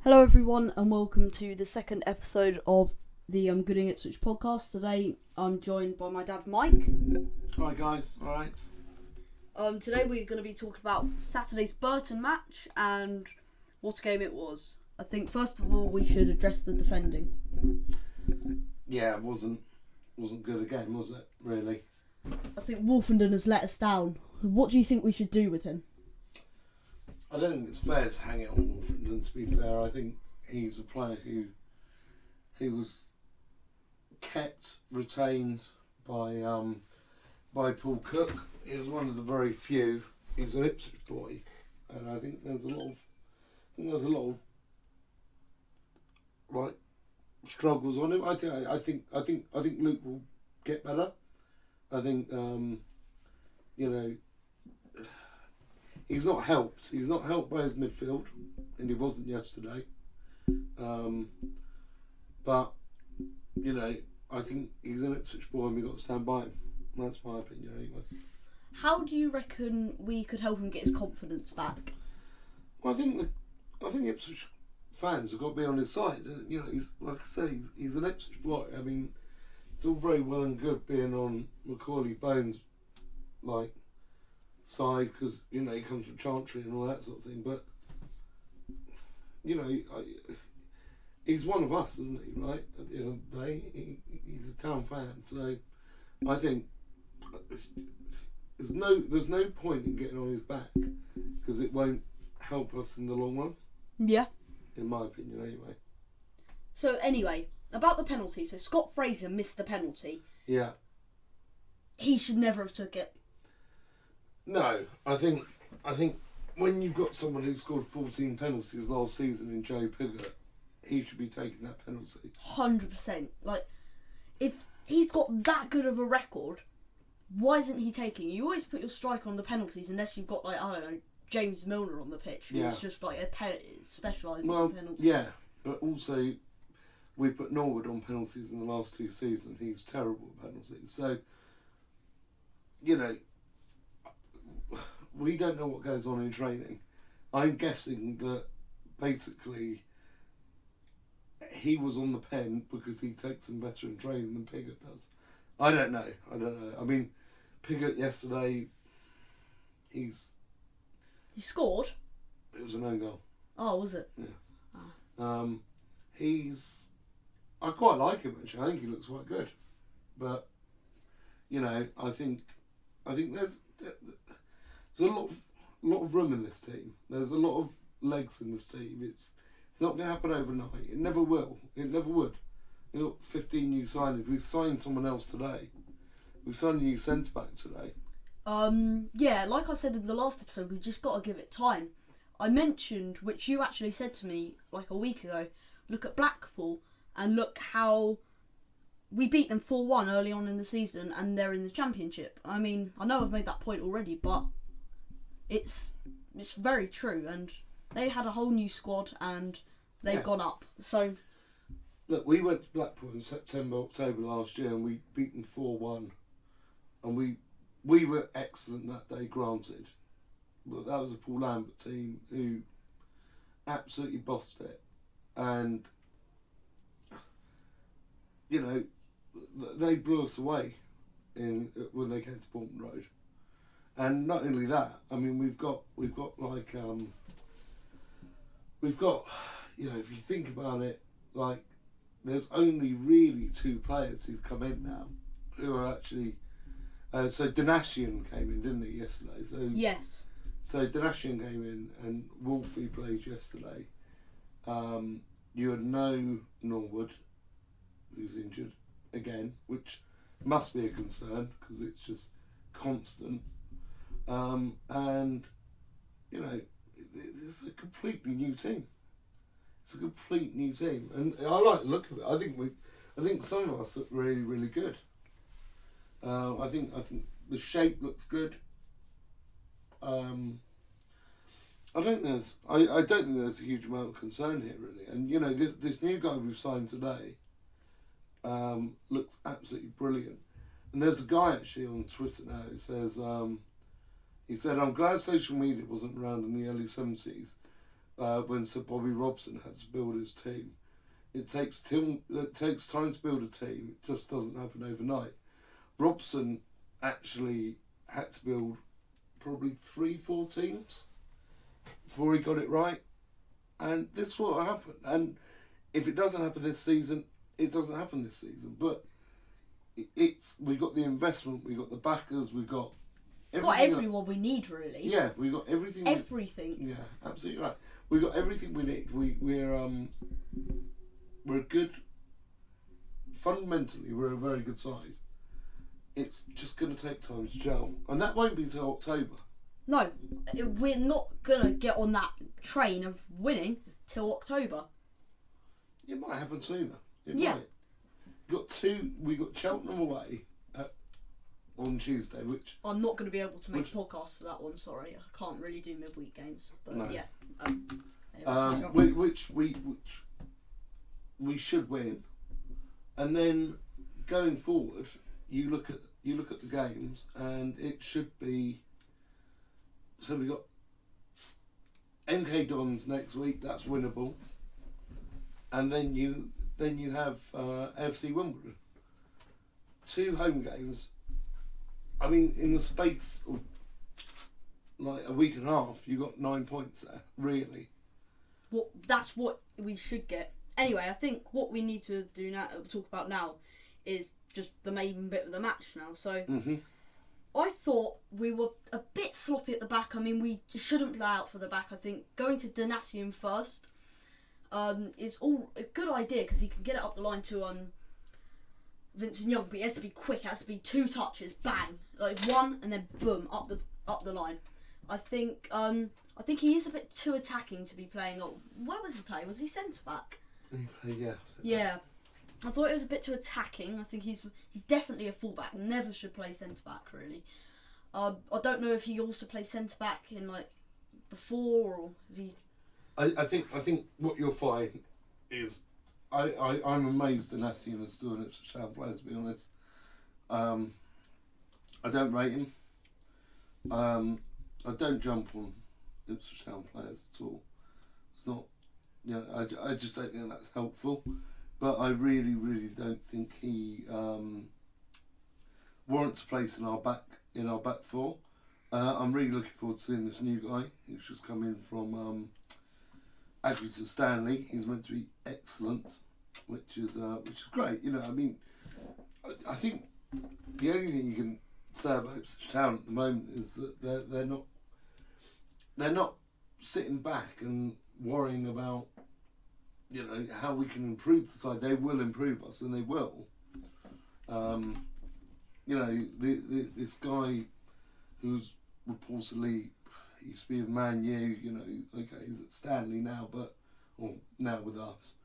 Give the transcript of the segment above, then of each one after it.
Hello everyone and welcome to the second episode of the Gooding Ipswich podcast. Today I'm joined by my dad Mike. Hi guys, alright. Today we're going to be talking about Saturday's Burton match and what a game it was. I think first of all we should address the defending. Yeah, it wasn't good again, was it, really? I think Wolfenden has let us down. What do you think we should do with him? I don't think it's fair to hang it on Wolfenden, to be fair. I think he's a player who was retained by Paul Cook. He was one of the very few. He's an Ipswich boy, and I think there's a lot of like struggles on him. I think Luke will get better. I think he's not helped. He's not helped by his midfield, and he wasn't yesterday. But I think he's an Ipswich boy, and we've got to stand by him. That's my opinion, anyway. How do you reckon we could help him get his confidence back? Well, I think Ipswich fans have got to be on his side. He's like I say, he's an Ipswich boy. I mean, it's all very well and good being on Macaulay Bones' side because he comes from Chantry and all that sort of thing. But he's one of us, isn't he? Right? At the end of the day, he's a town fan. So I think there's no point in getting on his back because it won't help us in the long run. Yeah. In my opinion, anyway. So anyway, about the penalty. So Scott Fraser missed the penalty. Yeah. He should never have took it. No, I think when you've got someone who scored 14 penalties last season in Joe Pigott, he should be taking that penalty. 100%. If he's got that good of a record, why isn't he taking it? You always put your striker on the penalties unless you've got, James Milner on the pitch, who's just specialising in penalties. Yeah, but also we put Norwood on penalties in the last two seasons. He's terrible at penalties. So, we don't know what goes on in training. I'm guessing that basically he was on the pen because he takes them better in training than Pigott does. I don't know. I mean, Pigott yesterday, he scored? It was an own goal. Oh, was it? Yeah. Oh. I quite like him actually. I think he looks quite good. But, I think there's a lot of room in this team. There's a lot of legs in this team. It's not going to happen overnight. It never will. It never would. You've got 15 new signings. We've signed someone else today. We've signed a new centre-back today. Yeah, like I said in the last episode, we just got to give it time. I mentioned, which you actually said to me a week ago, look at Blackpool and look how we beat them 4-1 early on in the season and they're in the Championship. I mean, I know I've made that point already, but it's very true. And they had a whole new squad and they've gone up. So, look, we went to Blackpool in September, October last year and we beat them 4-1. And we were excellent that day, granted. But that was a Paul Lambert team who absolutely bossed it. And, they blew us away when they came to Burton Road. And not only that, I mean, we've got if you think about it, there's only really two players who've come in now who are actually. So Donatian came in, didn't he, yesterday? So yes. So Donatian came in and Wolfie played yesterday. You had no Norwood, who's injured again, which must be a concern because it's just constant. And it's a completely new team. It's a complete new team, and I like the look of it. I think some of us look really, really good. I think the shape looks good. I don't think there's a huge amount of concern here really, and this new guy we've signed today looks absolutely brilliant. And there's a guy actually on Twitter now who says he said, "I'm glad social media wasn't around in the early 70s when Sir Bobby Robson had to build his team. It takes time to build a team. It just doesn't happen overnight. Robson actually had to build probably 3-4 teams before he got it right, and this is what happened. And if it doesn't happen this season, it doesn't happen this season. But we got the investment, we got the backers, we got everyone we need, really. Yeah, we got everything. Everything. Yeah, absolutely right. We got everything we need. We're good. Fundamentally, we're a very good side. It's just going to take time to gel, and that won't be till October. No, we're not going to get on that train of winning till October. It might happen sooner. It Yeah. might. We got Cheltenham away on Tuesday, which I'm not going to be able to make a podcast for that one. Sorry, I can't really do midweek games. But No. yeah, which we should win, and then going forward, you look at the games, and it should be. So we got MK Dons next week. That's winnable, and then you have AFC Wimbledon. 2 home games. I mean, in the space of like a week and a half, you got 9 points there. Really. Well, that's what we should get. Anyway, I think what we need to do now, talk about now, is just the main bit of the match now. So, I thought we were a bit sloppy at the back. I mean, we shouldn't play out for the back. I think going to Donatian first is all a good idea because he can get it up the line to Vincent Young, but it has to be quick. It has to be 2 touches, bang, like one, and then boom, up the line. I think he is a bit too attacking to be playing. Where was he playing? Was he centre back? Yeah. Yeah, I thought it was a bit too attacking. I think he's definitely a fullback. Never should play centre back really. I don't know if he also plays centre back in like before or if he. I think what you'll find is I'm amazed that Donatian is still an Ipswich Town player, to be honest. I don't rate him. I don't jump on Ipswich Town players at all. It's not, I just don't think that's helpful. But I really, really don't think he warrants a place in our back 4. I'm really looking forward to seeing this new guy who's just come in from Accrington Stanley. He's meant to be excellent, which is great. I mean, I think the only thing you can say about Ipswich Town at the moment is that they're not sitting back and worrying about how we can improve the side. They will improve us, and they will. This guy who's reportedly used to be with Man U, okay, he's at Stanley now, now with us,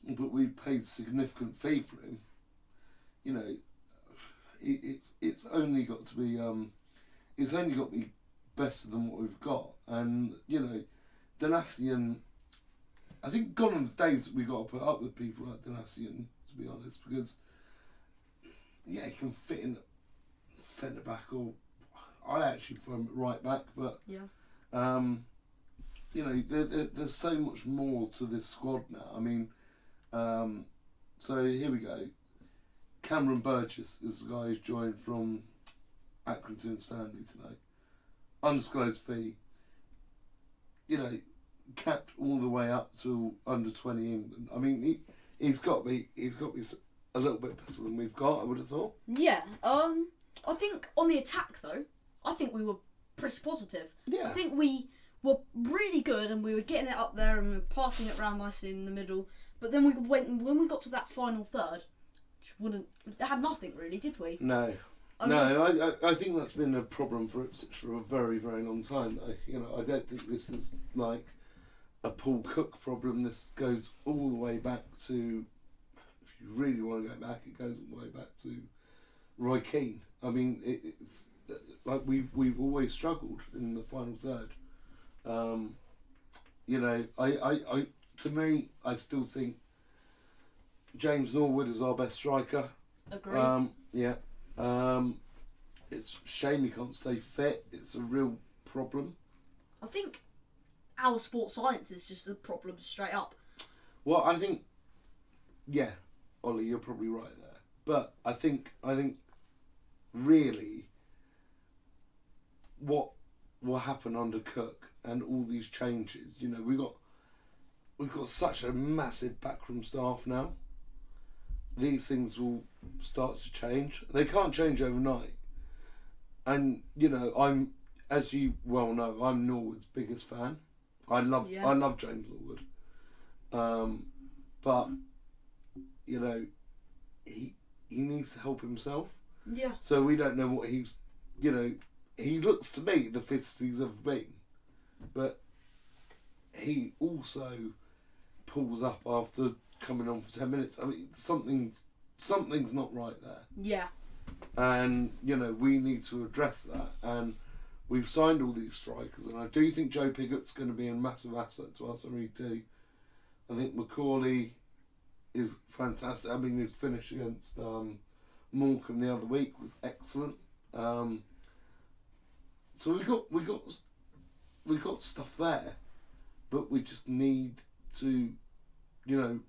but we paid significant fee for him. It's only got to be better than what we've got, and Donatian. I think gone are the days that we got to put up with people like Donatian, to be honest, because he can fit in centre back, or I actually prefer him at right back, but there's so much more to this squad now. I mean, so here we go. Cameron Burgess is the guy who's joined from Accrington Stanley today. Undisclosed fee. Capped all the way up to under 20 England. I mean, he's got to be a little bit better than we've got, I would have thought. Yeah. I think on the attack though, I think we were pretty positive. Yeah. I think we were really good and we were getting it up there and we were passing it around nicely in the middle. But then when we got to that final third, had nothing really, did we? No. I think that's been a problem for Ipswich for a very, very long time though. I don't think this is like a Paul Cook problem. This goes all the way back to, if you really want to go back, it goes all the way back to Roy Keane. I mean, it's like we've always struggled in the final third. To me, I still think James Norwood is our best striker. Agree. It's a shame he can't stay fit. It's a real problem. I think our sports science is just a problem straight up. Well, I think, yeah, Ollie, you're probably right there. But I think really what will happen under Cook and all these changes, you know, we've got such a massive backroom staff now. These things will start to change. They can't change overnight. And, you know, I'm, as you well know, I'm Norwood's biggest fan. I love James Norwood. But, you know, he needs to help himself. Yeah. So we don't know what he's, you know, he looks to me the fittest he's ever been. But he also pulls up after coming on for 10 minutes. I mean, something's not right there. Yeah. And, you know, we need to address that. And we've signed all these strikers. And I do think Joe Piggott's going to be a massive asset to us. I really do. I think Macaulay is fantastic. I mean, his finish against Morecambe the other week was excellent. So we got stuff there. But we just need to, you know,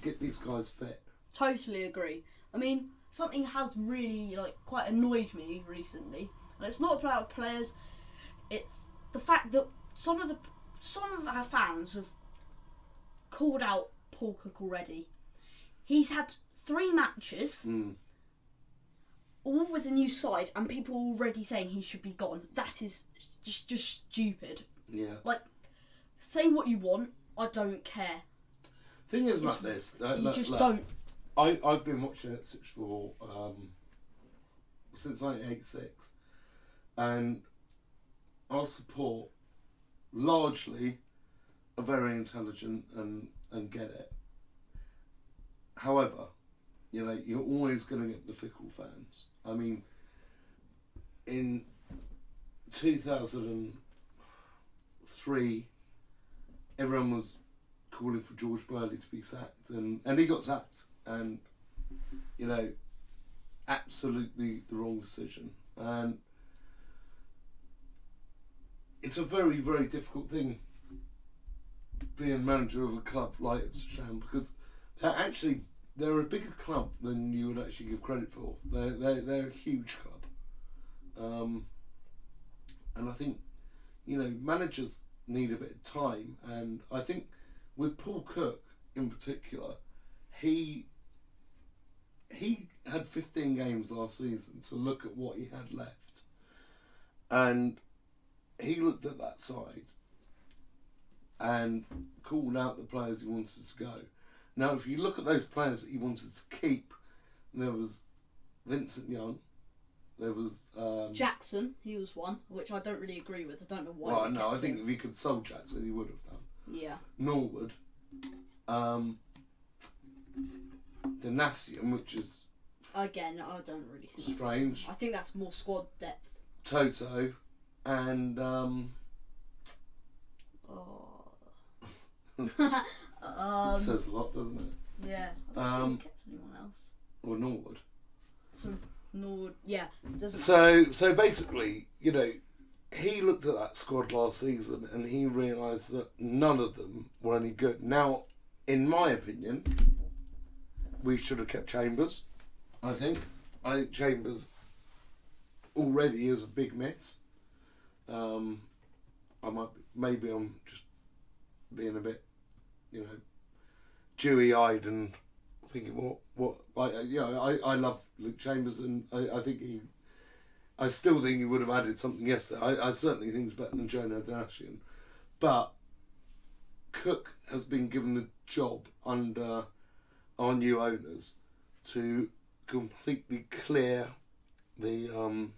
get these guys fit. Totally agree. I mean, something has really quite annoyed me recently, and it's not about players. It's the fact that some of our fans have called out Paul Cook already. He's had 3 matches, all with a new side, and people are already saying he should be gone. That is just stupid. Yeah. Say what you want. I don't care. Thing is about this, don't. I've been watching Ipswich for since 1986, and our support largely are very intelligent and get it. However, you know, you're always going to get the fickle fans. I mean, in 2003, everyone was calling for George Burley to be sacked, and he got sacked, and, you know, absolutely the wrong decision. And it's a very, very difficult thing being manager of a club like Ipswich, because they're a bigger club than you would actually give credit for. They're a huge club, and I think, you know, managers need a bit of time, and I think with Paul Cook in particular, he had 15 games last season to look at what he had left, and he looked at that side and called out the players he wanted to go. Now, if you look at those players that he wanted to keep, there was Vincent Young, there was Jackson. He was one, which I don't really agree with. I don't know why. Well, no, I think if he could have sold Jackson, he would have done. Yeah. Norwood, Denasian, which is again, I don't really think strange. I think that's more squad depth. Toto, and it says a lot, doesn't it? Yeah. I don't think we kept anyone else. Or Norwood. So Norwood, yeah, doesn't. So basically, you know, he looked at that squad last season and he realised that none of them were any good. Now, in my opinion, we should have kept Chambers. I think Chambers already is a big miss. I'm just being a bit, you know, dewy-eyed and thinking I love Luke Chambers, and I still think he would have added something yesterday. I certainly think he's better than Jonah Dashian, but Cook has been given the job under our new owners to completely clear the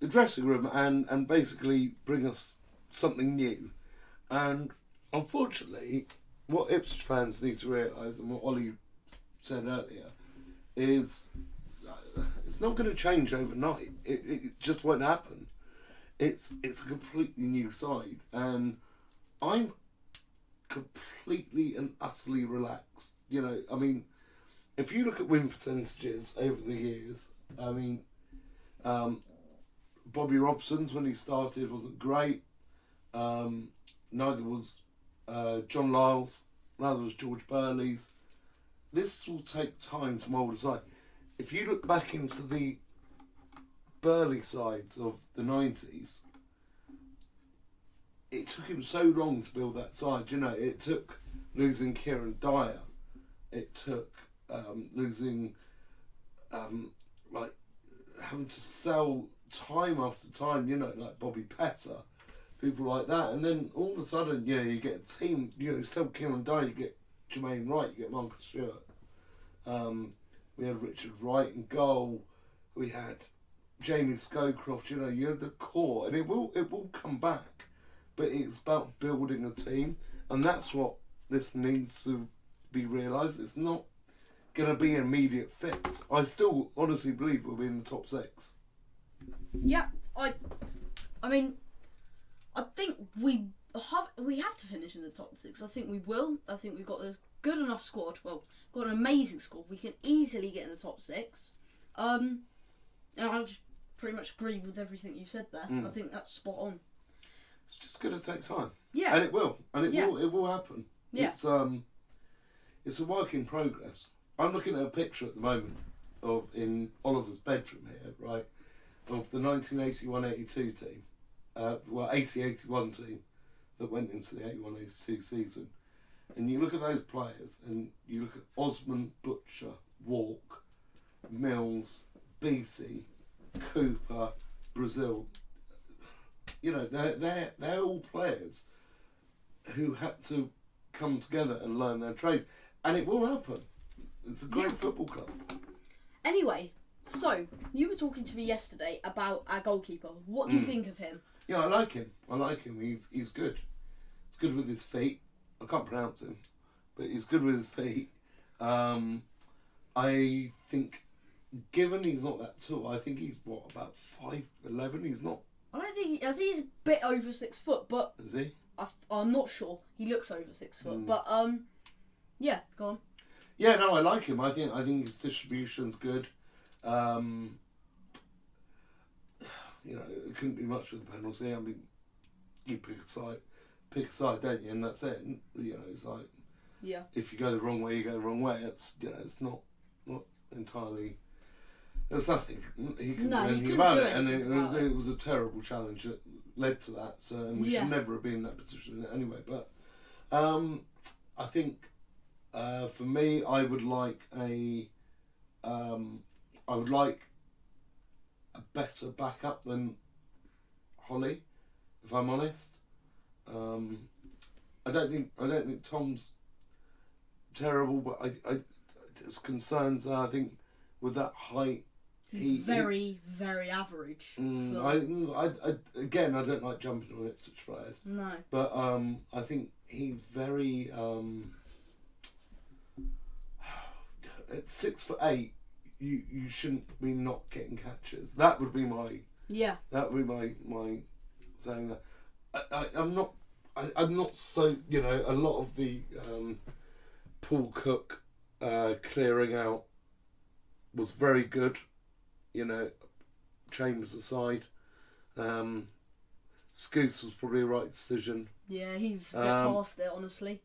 dressing room and basically bring us something new. And unfortunately, what Ipswich fans need to realise, and what Ollie said earlier, is it's not going to change overnight. It just won't happen. It's a completely new side, and I'm completely and utterly relaxed. You know, I mean, if you look at win percentages over the years, I mean, Bobby Robson's when he started wasn't great. Neither was John Lyle's. Neither was George Burley's. This will take time to mould aside. If you look back into the Burley sides of the 90s, it took him so long to build that side. You know, it took losing Kieran Dyer. It took losing, like, having to sell time after time, you know, like Bobby Petter, people like that. And then all of a sudden, you know, you get a team, you know, sell Kieran Dyer, you get Jermaine Wright, you get Marcus Stewart. We had Richard Wright in goal. We had Jamie Scowcroft. You know, you had the core, and it will come back. But it's about building a team, and that's what this needs to be realised. It's not going to be an immediate fix. I still honestly believe we'll be in the top 6. Yeah, I mean, I think we have to finish in the top 6. I think we will. I think we've got a good enough squad. Well, got an amazing squad. We can easily get in the top 6. And I just pretty much agree with everything you said there. I think that's spot on. It's just going to take time. Yeah, and it will, it will happen. Yeah, it's a work in progress. I'm looking at a picture at the moment of in Oliver's bedroom here, right, of the 1981-82 team, 80-81 team that went into the 81-82 season. And you look at those players, and you look at Osman, Butcher, Walk, Mills, Beattie, Cooper, Brazil. You know, they're all players who had to come together and learn their trade, and it will happen. It's a great football club. Anyway, so you were talking to me yesterday about our goalkeeper. What do you think of him? Yeah, I like him. He's good. He's good with his feet. I can't pronounce him, but he's good with his feet. I think, given he's not that tall, I think he's about 5'11". He's not. I think he's a bit over 6 foot, but Is he? I'm not sure. He looks over 6 foot, but yeah, go on. Yeah, no, I like him. I think his distribution's good. You know, it couldn't do much with the penalty. I mean, you pick a side, don't you? And that's it. And, you know, it's like, yeah, if you go the wrong way, you go the wrong way. It's, you know, it's not entirely. There's nothing he couldn't do anything about it, and it was a terrible challenge that led to that. So, and we should never have been in that position anyway. But I think for me, I would like a better backup than Holly, if I'm honest. I don't think Tom's terrible, but there's concerns. I think with that height. He's very average. I don't like jumping on Ipswich players. No. But I think he's very. At 6'8", you shouldn't be not getting catches. That would be my. Yeah. That would be my saying that. I'm not so, you know, a lot of the Paul Cook clearing out was very good. You know, Chambers aside, Scoots was probably a right decision. Yeah, he got past it, honestly.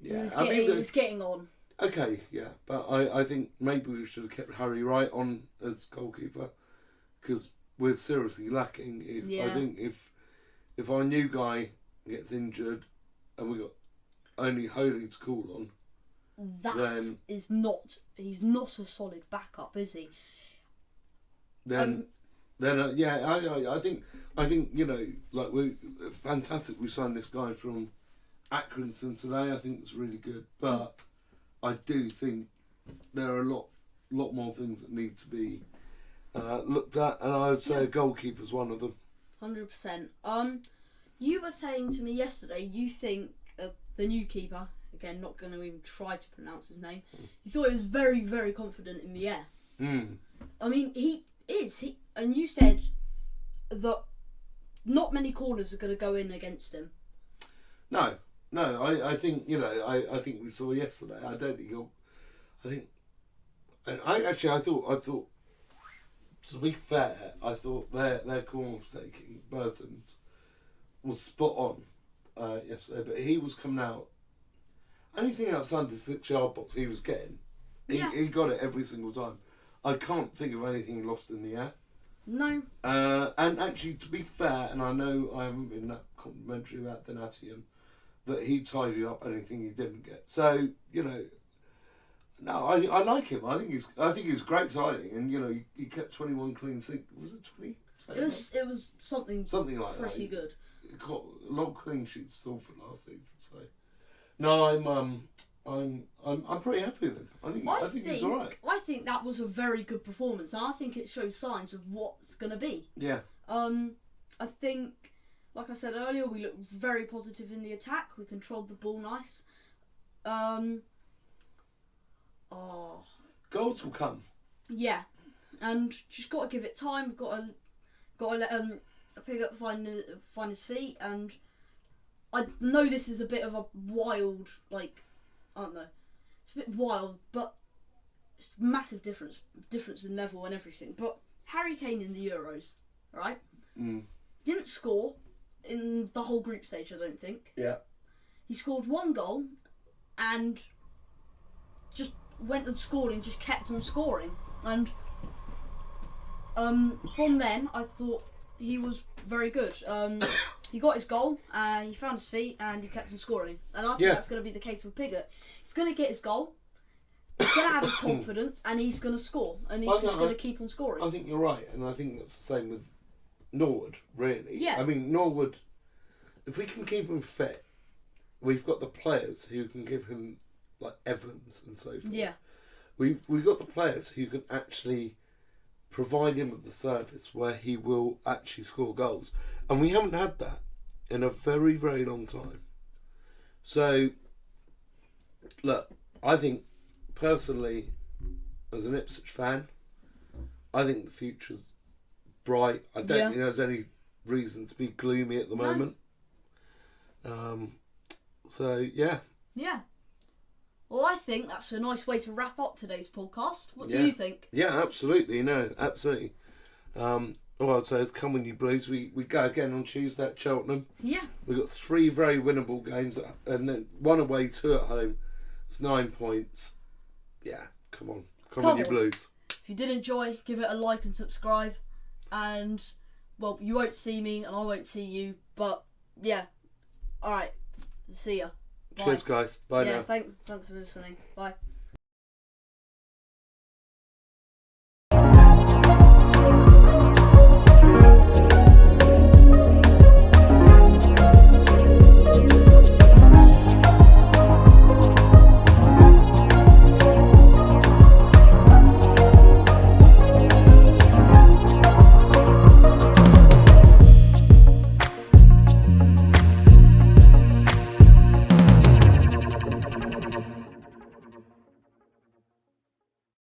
Yeah, he was getting on. Okay, yeah, but I think maybe we should have kept Harry Wright on as goalkeeper, because we're seriously lacking. I think if our new guy gets injured and we got only Holy to call on, he's not a solid backup, is he? Then I think you know, like, we fantastic. We signed this guy from Accrington today. I think it's really good, but I do think there are a lot more things that need to be looked at, and I would say a goalkeeper's one of them. 100%. You were saying to me yesterday you think the new keeper, again, not going to even try to pronounce his name, you thought he was very, very confident in the air. I mean, he is. And you said that not many corners are going to go in against him. No, I think, you know, I think we saw yesterday. I don't think he'll. I think. And I thought. To be fair, I thought their corner taking Burton's was spot on yesterday, but he was coming out. Anything outside the 6-yard box, he was getting. He got it every single time. I can't think of anything lost in the air. No. And actually, to be fair, and I know I haven't been that complimentary about Donatian, that he tidied up anything he didn't get. So, you know, no, I like him. I think he's great signing, and you know, he kept 21 clean sheets. Was it 20? It was something like pretty that. good. He got a lot of clean sheets still for last season. So, no, I'm pretty happy with him. I think he's all right. I think that was a very good performance, and I think it shows signs of what's gonna be. Yeah. I think, like I said earlier, we looked very positive in the attack. We controlled the ball nice. Goals will come. Yeah, and just got to give it time. Got to let Piggott find his feet. And I know this is a bit of a wild, like, I don't know, it's a bit wild, but it's massive difference in level and everything. But Harry Kane in the Euros, right? Didn't score in the whole group stage, I don't think. Yeah. He scored one goal and just went and scored and just kept on scoring. And from then, I thought he was very good. He got his goal, he found his feet, and he kept on scoring. And I think that's going to be the case with Piggott. He's going to get his goal, he's going to have his confidence, and he's going to score. And he's just going to keep on scoring. I think you're right, and I think that's the same with Norwood, really. Yeah. I mean, Norwood, if we can keep him fit, we've got the players who can give him, like Evans and so forth. Yeah. We've got the players who can actually provide him with the service where he will actually score goals. And we haven't had that in a very, very long time. So, look, I think, personally, as an Ipswich fan, I think the future's bright. I don't think there's any reason to be gloomy at the moment. So, yeah. Yeah. Well, I think that's a nice way to wrap up today's podcast. What do you think? Yeah, absolutely. No, absolutely. All I'd say is come on you Blues. We go again on Tuesday at Cheltenham. Yeah. We've got 3 very winnable games and then 1 away, 2 at home. It's 9 points. Yeah, come on. Come on you Blues. If you did enjoy, give it a like and subscribe. And, well, you won't see me and I won't see you. But, yeah. Alright. See ya. Bye. Cheers, guys. Bye now. Thanks for listening. Bye.